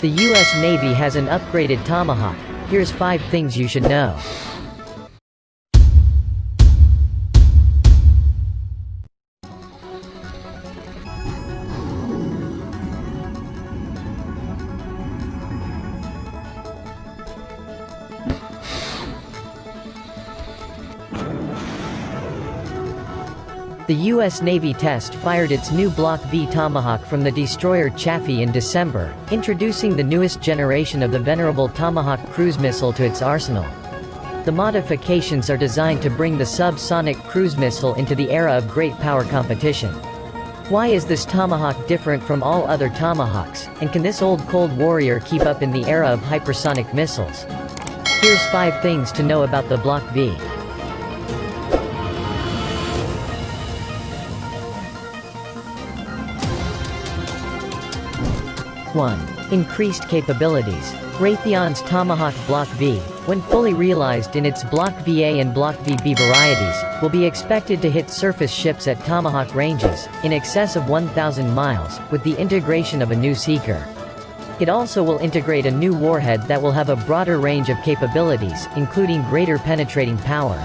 The US Navy has an upgraded Tomahawk. Here's 5 things you should know. The U.S. Navy test-fired its new Block V Tomahawk from the destroyer Chafee in December, introducing the newest generation of the venerable Tomahawk cruise missile to its arsenal. The modifications are designed to bring the sub-sonic cruise missile into the era of great power competition. Why is this Tomahawk different from all other Tomahawks, and can this old Cold Warrior keep up in the era of hypersonic missiles? Here's 5 things to know about the Block V. 1. Increased capabilities. Raytheon's Tomahawk Block V, when fully realized in its Block VA and Block VB varieties, will be expected to hit surface ships at Tomahawk ranges, in excess of 1,000 miles, with the integration of a new seeker. It also will integrate a new warhead that will have a broader range of capabilities, including greater penetrating power.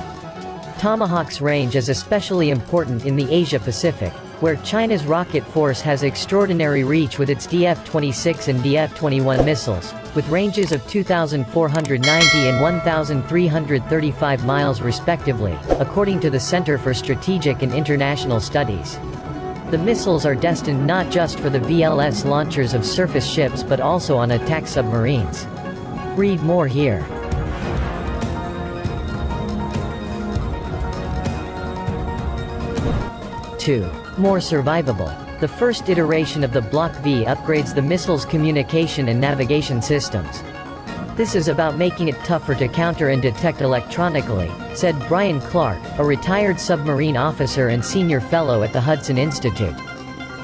Tomahawk's range is especially important in the Asia-Pacific, where China's rocket force has extraordinary reach with its DF-26 and DF-21 missiles, with ranges of 2,490 and 1,335 miles respectively, according to the Center for Strategic and International Studies. The missiles are destined not just for the VLS launchers of surface ships but also on attack submarines. Read more here. 2. More survivable. The first iteration of the Block V upgrades the missile's communication and navigation systems. This is about making it tougher to counter and detect electronically, said Brian Clark, a retired submarine officer and senior fellow at the Hudson Institute.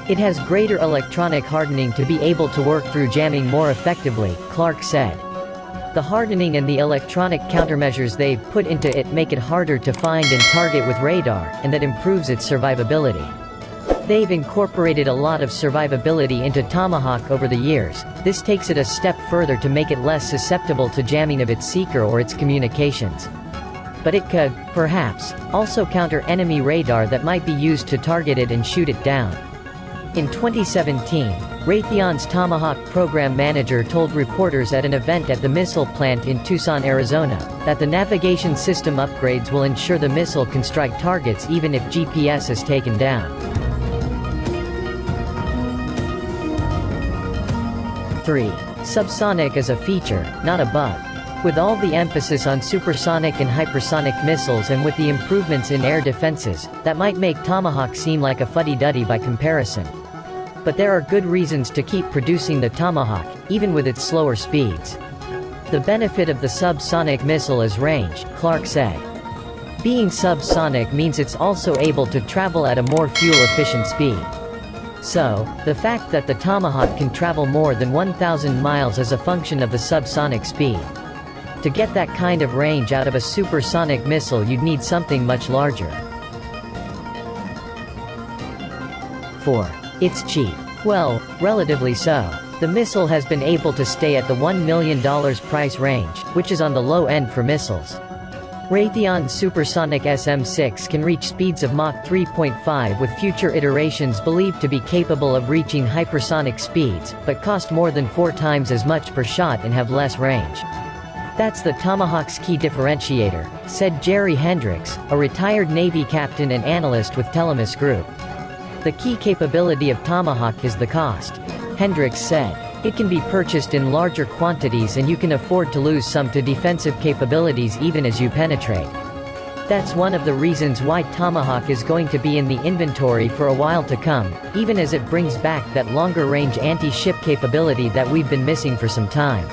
It has greater electronic hardening to be able to work through jamming more effectively, Clark said. The hardening and the electronic countermeasures they've put into it make it harder to find and target with radar, and that improves its survivability. They've incorporated a lot of survivability into Tomahawk over the years. This takes it a step further to make it less susceptible to jamming of its seeker or its communications. But it could, perhaps, also counter enemy radar that might be used to target it and shoot it down. In 2017, Raytheon's Tomahawk program manager told reporters at an event at the missile plant in Tucson, Arizona, that the navigation system upgrades will ensure the missile can strike targets even if GPS is taken down. 3. Subsonic is a feature, not a bug. With all the emphasis on supersonic and hypersonic missiles and with the improvements in air defenses, that might make Tomahawk seem like a fuddy-duddy by comparison. But there are good reasons to keep producing the Tomahawk, even with its slower speeds. The benefit of the subsonic missile is range, Clark said. Being subsonic means it's also able to travel at a more fuel-efficient speed. So, the fact that the Tomahawk can travel more than 1,000 miles is a function of the subsonic speed. To get that kind of range out of a supersonic missile you'd need something much larger. 4. It's cheap. Well, relatively so. The missile has been able to stay at the $1 million price range, which is on the low end for missiles. Raytheon's supersonic SM-6 can reach speeds of Mach 3.5 with future iterations believed to be capable of reaching hypersonic speeds, but cost more than 4 times as much per shot and have less range. That's the Tomahawk's key differentiator, said Jerry Hendricks, a retired Navy captain and analyst with Telemus Group. The key capability of Tomahawk is the cost. Hendricks said. It can be purchased in larger quantities and you can afford to lose some to defensive capabilities even as you penetrate. That's one of the reasons why Tomahawk is going to be in the inventory for a while to come, even as it brings back that longer-range anti-ship capability that we've been missing for some time.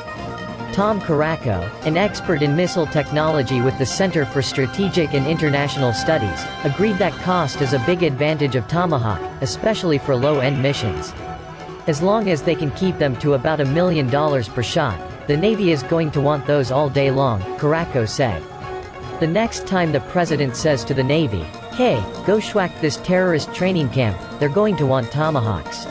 Tom Caracco, an expert in missile technology with the Center for Strategic and International Studies, agreed that cost is a big advantage of Tomahawk, especially for low-end missions. As long as they can keep them to about $1 million per shot, the Navy is going to want those all day long, Caracco said. The next time the president says to the Navy, "Hey, go schwack this terrorist training camp," they're going to want Tomahawks.